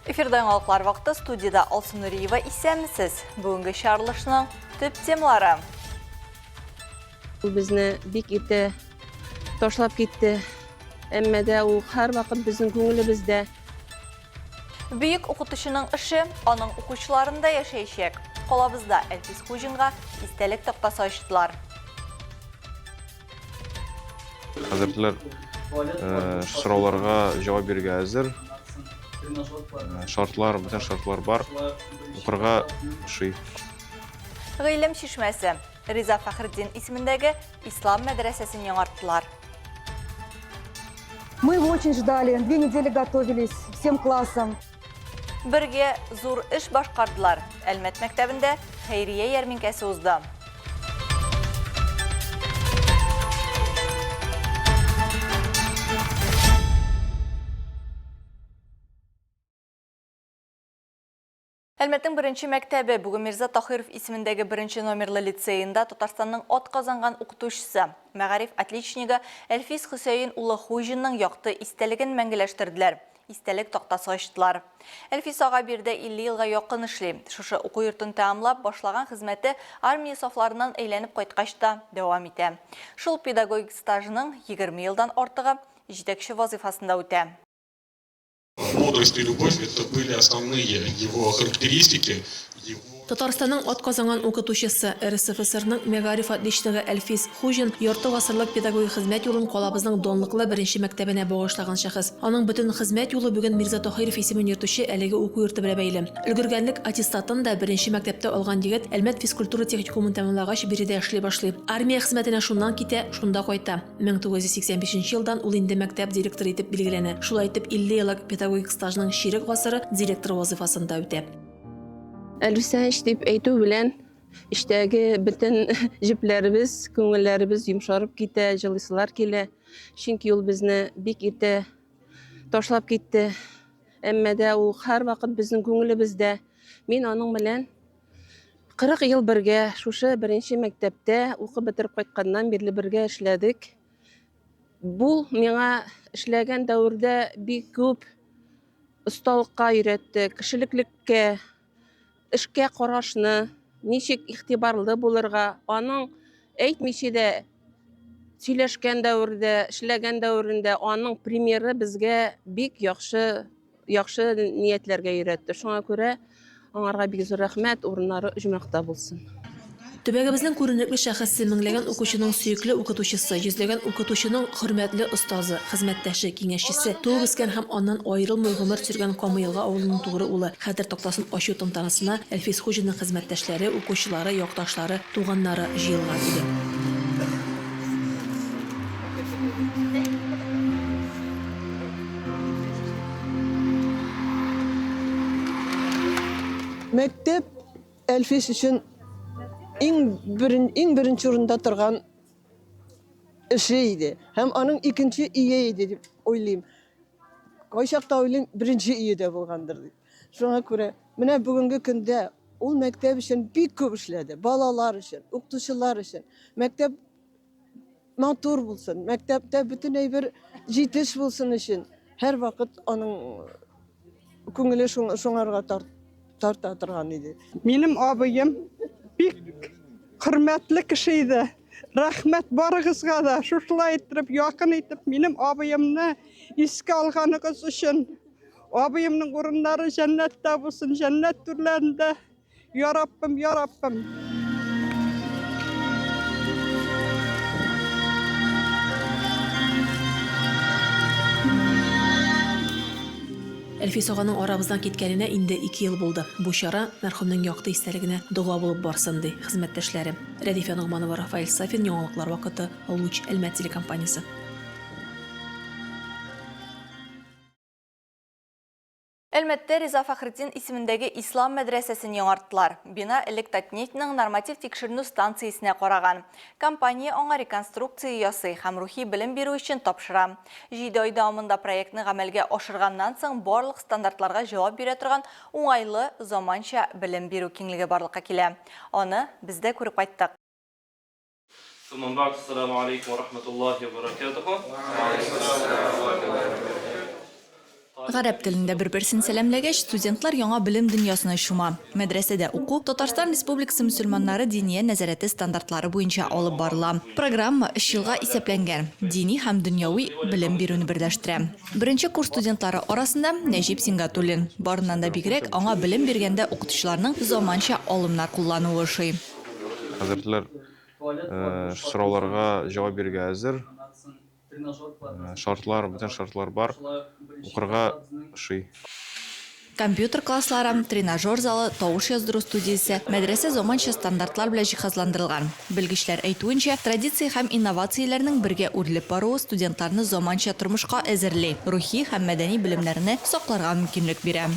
Эфирден алықлар вақты студияда Алсын Нұриева исәмісіз. Бүгінгі шарылышының төп темалары. Bizne bik ite taşlap gitti. Emmede o her vakit bizim көңілімізде. Büyük оқытушының іші оның оқушыларында yaşayışек. Қолабызда Әлфис Хужинға истелік тоқтасы açtılar. Hazırlar сұрауларға жауап беруге әзір. Bütün şartlar бар. Оқырға шый. Ғилім шишмәсі Риза Фахриддин исеміндегі ислам мәдрәсәсін яңарттылар. Мы его очень ждали, 2 недели готовились всем классом. Бірге зур іш башқардылар. Әлмәт мәктәбінде хәйрия ярминкәсе узды. Әлмәттің бірінші мәктәбі бүгін Мирза Тахиров исеміндегі бірінші номерлы лицейында Татарстанның от қазанған оқытушысы, мәғариф отличнигі Әлфис Хусейн улы Хужинның яқты истәлігін мәңгіләштірділер. Истәлік тоқтасы açtılar. Әлфис аға бірді 50 елға яқын ішлі. Шушы оқу йортын тәмлап, башлаған хізметі армия сафларынан әйләніп қайтқашта дәвам ете. Шул педагогик стажының 20 елдан артығы жетекші вазифасында өте. Мудрость и любовь – это были основные его характеристики. Татарстанның отказанган укытучысы РСФСРның мәгариф отличнигы Әлфис Хужин ярты гасырлык педагогик хезмәт юлын калабызның данлыклы беренче мәктәбенә багышлаган шәхес. Аның бөтен хезмәт юлы бүген Мирза Тахиров исемен йөртүче әлеге уку йорты белән бәйле. Өлгергәнлек аттестатын да беренче мәктәптә алган егет Әлмәт физкультура техникумын тәмамлагач биредә эшли башлый. Армия хезмәтенә шуннан китә, шунда кайта. 1985 елдан ул инде мәктәп директоры итеп билгеләнә. Шулай итеп 50 еллык педагогик стажның ширек гасыры директор вазифасында үтә. Әлбисән дип әйтү белән иштәге бөтен җепләребез, күңелләребез йомшарып китә, җылысылар килә. Чөнки ул безне бик ите ташлап китте. Әммәдә ул һәр вакыт безнең күңелебездә. Мин аның белән 40 ел бергә шушы беренче мәктәптә укып бетереп кайтканнан бирле бергә эшләдек. Бу миңа эшләгән дәврдә бик күп осталыкка өйрәтте, кешелеклеккә, эшкә карашны, ничек игътибарлы булырга, аның әйтмичә дә сөйләшкән дәврдә, эшләгән дәврендә аның примеры безгә бик яхшы ниятләргә өйрәтте. Шуңа күрә аңарга бик зур рәхмәт, урыннары җүмәктә булсын. Төбәгебезнең күренекле шәхесе меңләгән укучының сөекле укытучысы, йөзләгән укытучының хөрмәтле остазы, хезмәттәше, киңәшчесе, туып үскән һәм аннан аерылмый гомер сөргән Камыелга авылының тугры улы хәтер тактасын ачу тантанасына Әлфис Хужинның хезмәттәшләре, укучылары, якташлары, туганнары җыелган иде. Мәктәп Әлфис өчен иң беренче урында торган эше иде. Һәм аның икенче ие иде дип уйлыйм. Кайчакта уйлыйм, беренче ие дә булгандыр дип. Шуңа күрә, менә бүгенге көндә ул мәктәп өчен бик күп эшләде. Балалар өчен, укытучылар өчен. Мәктәп матур булсын, мәктәптә бөтенләй бер җитеш булсын өчен һәр вакыт аның күңеле шуңарга тарта торган иде. Минем абыем бик хөрмәтле кеше иде. Рәхмәт барыгызга да, шушылай итеп, якын итеп, минем абыемны искә алганыгыз өчен. Абыемның урыннары җәннәттә булсын, җәннәт түрләрендә. Я Раббым, я Раббым. Әлфис аганың арабыздан киткәненә инде 2 ел булды. Бу чара мәрхүмнең якты истәлегенә дуга булып барсын ди хезмәттәшләре. Рәдифә Нугманова, Рафаэль Сафин, яңалыклар вакыты, Луч Әлмәт телекомпаниясе. Әлмәттә Риза Фахриддин исемендәге ислам мәдрәсәсен яңарттылар. Бина элек Татнефтьнең норматив тикшеренү станциясенә караган. Компания аңа реконструкция ясый һәм рухи белем бирү өчен тапшыра. 7 ай дәвамында проектны гамәлгә ашырганнан соң барлык стандартларга җавап бирә торган уңайлы заманча белем бирү киңлеге барлыкка килә. Аны бездә күреп кайттык. Ассаламу алейкум ва рахматуллахи ва баракатуху. гарәп телендә бер-берсен сәламләгәч, студентлар яңа белем дөньясына чума. Мәдрәсәдә уку Татарстан Республикасы мөселманнары диния нәзарәте стандартлары буенча алып барыла. Программа 3 елга исәпләнгән. Дини һәм дөньяви белем бирүне берләштерә. Беренче курс студентлары арасында Нәҗип Сингатуллин. Барыннан да бигрәк аңа белем биргәндә укытучыларның заманча алымнар куллануы ошый. Хәзерләр сорауларга җавап бирергә әзер. Бүтән шартлар бар. Укырга шый. Компьютер класслары, тренажер залы, тавыш яздыру студиясе, мәдрәсә заманча стандартлар белән җиһазландырылган. Белгечләр әйтүенчә, традиция һәм инновацияләрнең бергә үрелеп баруы студентларны заманча тормышка әзерли, рухи һәм мәдәни белемнәрне сакларга мөмкинлек бирә.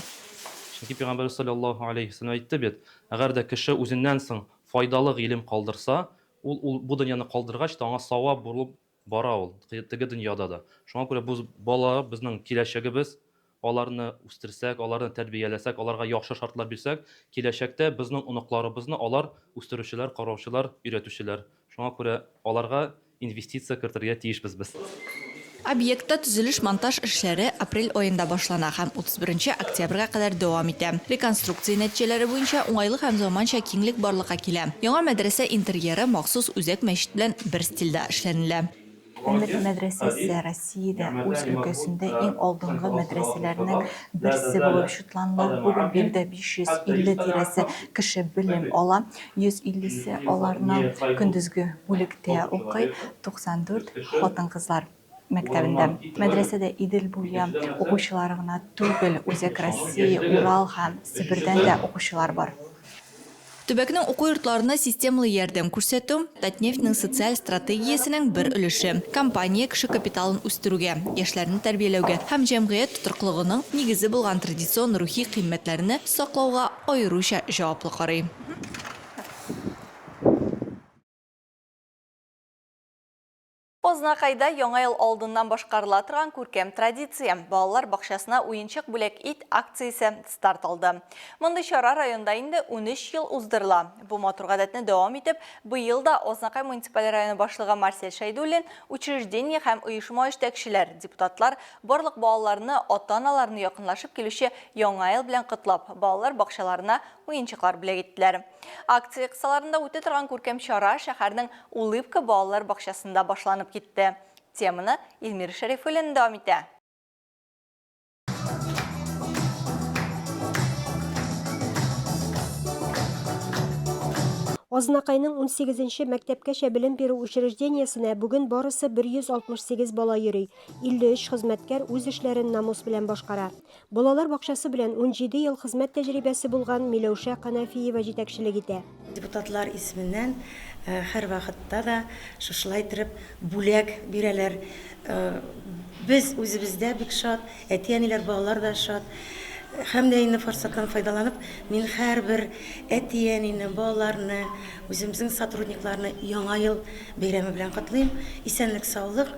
Чөнки Пәйгамбәр саллаллаһу алейһи ва сәллям әйтте бит, әгәр дә кеше үзеннән соң файдалы гыйлем калдырса, ул бу дөньяны калдыргач та аңа савап булып бара ул, теге дөньяда да. Шуңа күрә бу бала безнең киләчәгебез, аларны үстерсәк, аларны тәрбияләсәк, аларга яхшы шартлар бирсәк, киләчәктә безнең оныкларыбызны алар үстерүчеләр, караучылар, өйрәтүчеләр. Шуңа күрә аларга инвестиция кертергә тиешбез без. Объектта төзелеш-монтаж эшләре апрель аенда башлана һәм 31 октябрьгә кадәр дәвам итә. Реконструкция нәтиҗәләре буенча уңайлы һәм заманча киңлек барлыкка килә. Яңа мәдрәсә интерьеры махсус үзәк мәчет белән бер стильдә эшләнелә. Мәдрәсәсе Россиядә үз өлкәсендә иң алдынгы мәдрәсәләрнең берсе булып шутланды. Бүген биредә 550 тирәсе кеше белем ала. 150се аларның көндезге бүлектә укый, 94 хатын-кызлар мәктәбендә. Мәдрәсәдә Идел буе укучылары гына түгел, Үзәк Россия, Урал һәм Себердән дә укучылар бар. Төбәкнең уку йортларына системалы ярдәм күрсәтү Татнефтьнең социаль стратегиясенең бер өлеше. Компания кеше капиталын үстерүгә, яшьләрне тәрбияләүгә һәм җәмгыять тотрыклыгының нигезе булган традицион рухи кыйммәтләрне саклауга аеруча җаваплы карый. Ознакайда яңа ел алдыннан башкарыла торган күркәм традиция. Балалар бакчасына уенчык бүләк ит акциясе старт алды. Мондый чара районда инде 13 ел уздырыла. Бу матур гадәтне дәвам итеп, быел да Ознакай муниципаль районы башлыгы Марсель Шайдуллин, учреждение һәм оешма җитәкчеләр, депутатлар барлык балаларны, ата-аналарны якынлашып килүче яңа ел белән котлап, балалар бакчаларына уенчыклар бүләк иттеләр. Акция кысаларында үтә торган күркәм чара шәһәрнең Улыбка балалар бакчасында башланып китте. Теманы Илмир Шәрифуллин дәвам итә. Ознакайның 18-нче мәктәпкәчә белем бирү учреждениесенә бүген барысы 168 бала йөри. 53 хезмәткәр үз эшләрен намус белән башкара. Балалар бакчасы белән 17 ел хезмәт тәҗрибәсе булган Миләүшә Канафиева җитәкчелек итә. Депутатлар исеменнән һәр вакытта да шушылай итеп бүләк бирәләр. Без үзебездә бик шат, әти-әниләр, балалар да шат. Һәм дә инде форсаттан файдаланып, мин һәрбер әти-әнине, балаларны, үземезнең сотрудникларны яңа ел бәйрәме белән котлыйм. Исәнлек, саулык,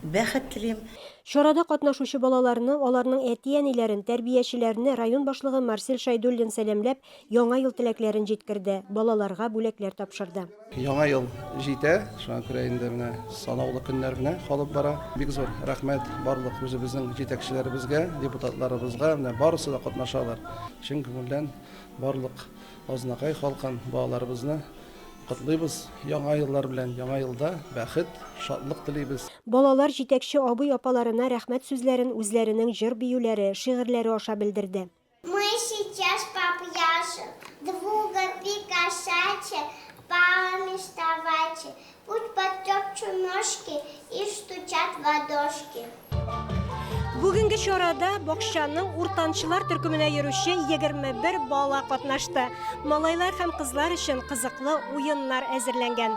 бәхет телим. Чарада катнашучы балаларны, аларның әти-әниләрен, тәрбиячеләрне район башлыгы Марсель Шайдуллин сәламләп, яңа ел теләкләрен җиткерде. Балаларга бүләкләр тапшырды. Яңа ел җитә, шуңа күрә инде менә санаулы көннәр генә калып бара. Бик зур рәхмәт барлык үзебезнең җитәкчеләребезгә, депутатларыбызга, менә барысы да катнашалар. Чын күңелдән барлык Ознакай халкын, балаларыбызны котлыйбыз. Яңа еллар белән, яңа елда бәхет, шатлык телибез. Балалар җитәкче абый-апаларына рәхмәт сүзләрен үзләренең җыр биюләре, шигырьләре аша белдерде. Мы сейчас попляшем, двуга пикашачи, палами вставайте, пусть потёпчу ножки и стучат в ладошки. Бүгенге чарада бакчаның уртанчылар төркеменә йөрүче 21 бала катнашты. Малайлар һәм кызлар өчен кызыклы уеннар әзерләнгән.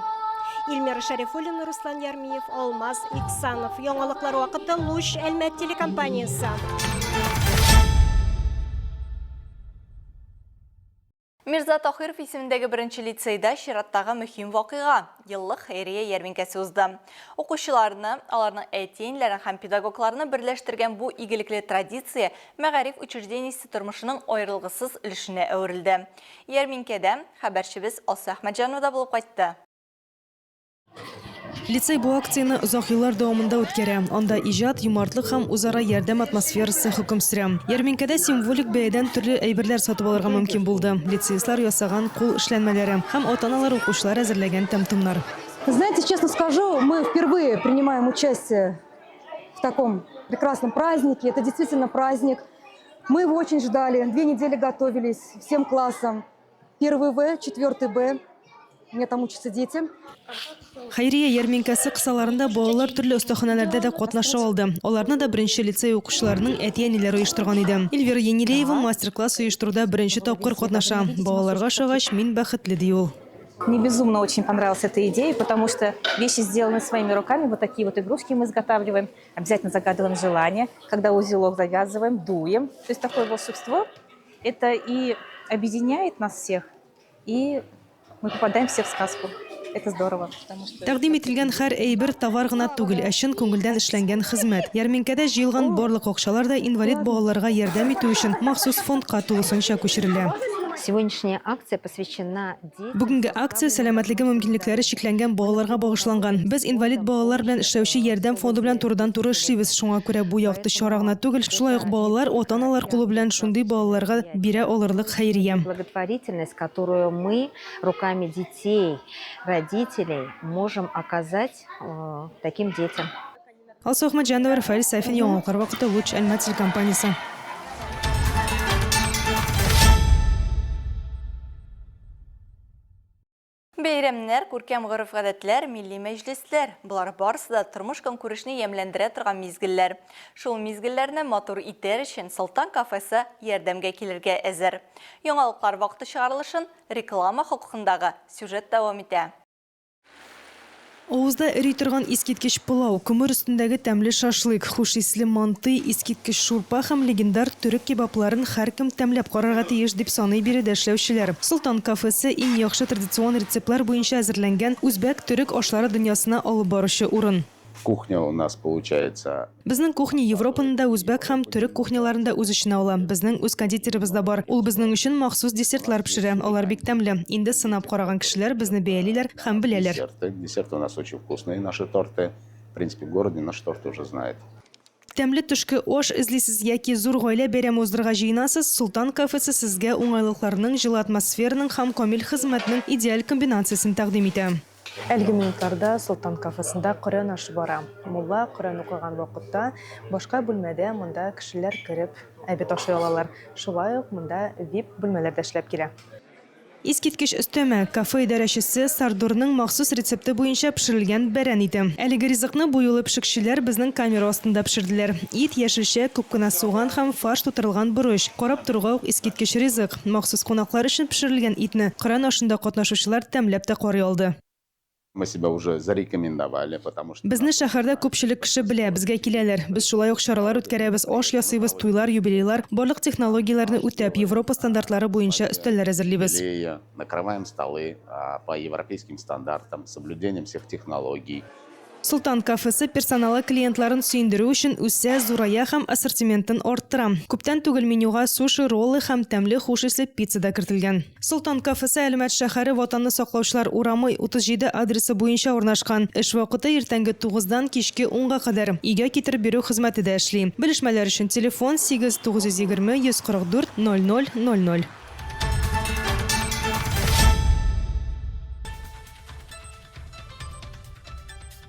Илмир Шәрифуллин, Руслан Ярмиев, Алмаз Иксанов. Яңалыклар вакыты Луч Әлмәт телекомпаниясе. Мирза Тахиров исемендәге беренче лицейда чираттагы мөһим вакыйга – еллык хәйрия ярминкәсе узды. Укучыларны, аларның әти-әниләрен һәм педагогларны берләштергән бу игелекле традиция мәгариф учреждениесе тормышының аерылгысыз өлешенә әверелде. Ярминкәдә хәбәрчебез Алса Әхмәтҗанова да булып кайтты. Лицей бу акцияны озак еллар дәвамында үткәрә. Анда иҗат, юмартлык һәм үзара ярдәм атмосферасы хөкем сөрә. Ярминкәдә символик бәядән төрле әйберләр сатып алырга мөмкин булды. Лицеистлар ясаган кул эшләнмәләре һәм ата-аналар укучылар әзерләгән тәмтымнар. Знаете, честно скажу, мы впервые принимаем участие в таком прекрасном празднике. Это действительно праздник. Мы его очень ждали. 2 недели готовились всем классам. 1 В, 4 Б. У меня там учатся дети. Хәйрия ярминкәсе кысаларында балалар төрле остаханәләрдә дә катнаша алды. Аларны да беренче лицей укучыларының әти-әниләре оештырган иде. Эльвира Енилеева мастер-класс оештыруда беренче тапкыр катнаша. Балаларга ошагач мин бәхетле ди ул. Мне безумно очень понравилась эта идея, потому что вещи сделаны своими руками. Вот такие вот игрушки мы изготавливаем. Обязательно загадываем желание. Когда узелок завязываем, дуем. То есть такое волшебство. Это и объединяет нас всех, и мы попадаем все в сказку. Это здорово, потому что... Тәкъдим ителгән һәр әйбер товар гына түгел, чын күңелдән эшләнгән хезмәт. Ярминкәдә җыелган барлык акчалар да инвалид балаларга ярдәм итү өчен махсус фондка тулысынча күчерелә. Сегодняшняя акция посвящена... Бүгенге акция сәламәтлеге мөмкинлекләре чикләнгән балаларга багышланган. Без инвалид балалар белән эшләүче ярдәм фонды белән турыдан-туры эшлибез. Шуңа күрә бу якты чара гына түгел, шулай ук балалар, ата-аналар кулы белән шундый балаларга бирә алырлык хәйрия. Благотворительность, которую мы руками детей, родителей можем оказать таким детям. Алсу Ахмаджанова, Рафаэль Сафин, Яңалкар вакыты, Луч, Альма телекомпаниясе. Бәйрәмнәр, күркәм гырыф-гадәтләр, милли мәҗлесләр. Булар барысы да тормыш конкурсны ямьләндерә торган мизгелләр. Шул мизгелләрне матур итәр өчен Солтан кафесы ярдәмгә килергә әзер. Яңалыклар вакыты чыгарылышын реклама хокукындагы сюжет дәвам итә. Авызда эри торган искиткеч пылау, күмер өстендәге тәмле шашлык, хуш исле манты, искиткеч шурпа һәм легендар төрек кебапларын һәркем тәмләп карарга тиеш дип саный биредә эшләүчеләр. Солтан кафесы иң яхшы традицион рецептлар буенча әзерләнгән үзбәк төрек ашлары дөньясына алып баручы урын. Кухня у нас получается. Безнең кухня Европаның да үзбәк һәм төрек кухняларында үз эченә ала. Безнең үз кондитерыбыз да бар. Ул безнең өчен махсус десертлар пешерә. Алар бик тәмле. Инде сынап караган кешеләр безне бәялиләр һәм беләләр. Десерты у нас очень вкусные, наши торты. В принципе, в городе наш торт уже знает. Тәмле төшке аш эзлисез яки зур гаилә бәйрәме уздырырга җыенасыз, Солтан кафесы сезгә уңайлыкларның, җылы атмосфераның һәм камил хезмәтнең идеаль комбинациясын тәкъдим итә. Әлеге минутларда Солтан кафесында Коръән ашы бара. Мулла Коръән укыган вакытта башка бүлмәдә монда кешеләр кереп әбит ашый алалар. Шулай ук монда VIP бүлмәләрдә эшләп килә. Искиткеч өстәмә кафе идарәчесе Сардурның махсус рецепты буенча пешерелгән бәрән иде. Әлеге ризыкны бу юлы пешекчеләр безнең камера астында пешерделәр. Ит, яшелчә, күп кенә суган һәм фарш тутырылган борыч. Карап торуга ук искиткеч ризык. Махсус кунаклар өчен пешерелгән итне Коръән ашында катнашучылар тәмләп тә карый алды. Мы себя уже зарекомендовали, потому что... Безне шәһәрдә күпчелек кеше белә, безгә киләләр. Без шулай ук чаралар үткәрәбез, аш ясыйбыз, туйлар, юбилейлар, барлык технологияларны үтәп, Европа стандартлары буенча өстәлләр әзерлибез. Накрываем столы по европейским стандартам, с соблюдением всех технологий. Солтан кафесы персоналы клиентларын сөендерү өчен үсә, зурая һәм ассортиментын арттыра. Күптән түгел менюга суши, роллы һәм тәмле хуш исле пицца да кертелгән. Солтан кафесы Әлмәт шәһәре ватанны саклаучылар урамы 37 адресы буенча урнашкан. Эш вакыты иртәнге 9-дан кичке 10-га кадәр. Өйгә китереп бирү хезмәте дә эшли. Белешмәләр өчен телефон 8920 144 0000.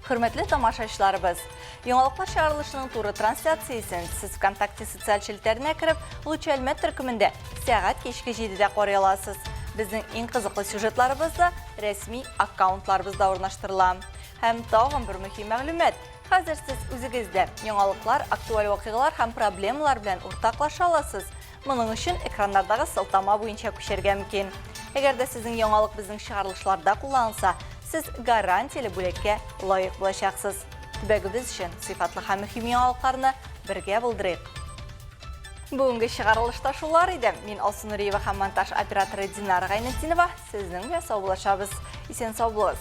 Хөрмәтле тамашачыларыбыз, яңалыклар чыгарылышының туры трансляциясын сез ВКонтакте социаль челтәренә кереп, Луч Әлмәт төркемендә сәгать кичке 7-дә карый аласыз. Безнең иң кызыклы сюжетларыбызда рәсми аккаунтларыбызда урнаштырыла. Һәм тагын бер мөһим мәгълүмат. Хәзер сез үзегездә яңалыклар, актуаль вакыйгалар һәм проблемалар белән уртаклаша аласыз. Моның өчен экраннардагы сылтама буенча күчәргә мөмкин. Әгәр дә сезнең яңалык безнең чыгарылышларда кулланылса, сіз гарантиялы бүлеккә лайык булачаксыз. Төбәгебез өчен сыйфатлы һәм мөһим яңалыкларны бергә булдырыйк. Бүгенге чыгарылышта шулар иде. Мин Алсу Нуриева һәм монтаж операторы Динара Гайнетдинова сезнең белән сау булашабыз. Исән сау булыгыз.